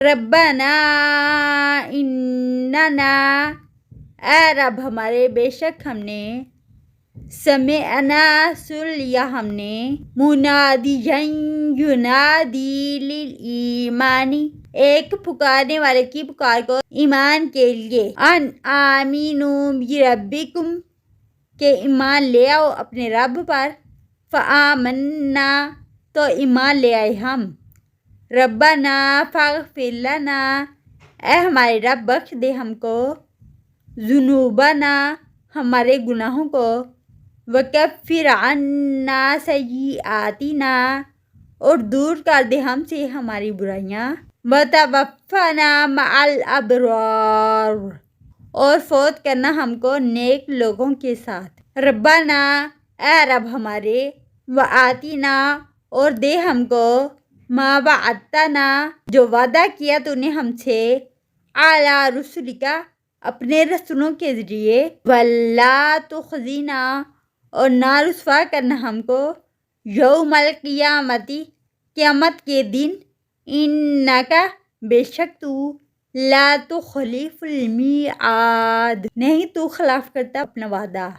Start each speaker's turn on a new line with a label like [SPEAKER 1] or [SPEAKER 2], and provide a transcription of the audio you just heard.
[SPEAKER 1] ربنا اننا، اے رب ہمارے، بے شک ہم نے، سمعنا سن لیا ہم نے، منادیا ینادی للایمانی، ایک پکارنے والے کی پکار کو ایمان کے لیے، ان آمینوا بربکم، کہ ایمان لے آؤ اپنے رب پر، فآمنا، تو ایمان لے آئے ہم، ربنا فاغفر لنا، اے ہمارے رب بخش دے ہم کو، ذنوبنا، ہمارے گناہوں کو، وکفر عنا سیئاتنا، اور دور کر دے ہم سے ہماری برائیاں، وتوفنا مع الابرار، اور فوت کرنا ہم کو نیک لوگوں کے ساتھ، ربنا، اے رب ہمارے، وآتنا، اور دے ہم کو، ما وعدتنا، جو وعدہ کیا تو نے ہم سے، اعلی رسولک، اپنے رسولوں کے ذریعے، ولا تخزینا، اور نہ رسوا کرنا ہم کو، یوم القیامتی، قیامت کے دن، انک، بے شک تو، لا تخلف المیعاد، نہیں تو خلاف کرتا اپنا وعدہ۔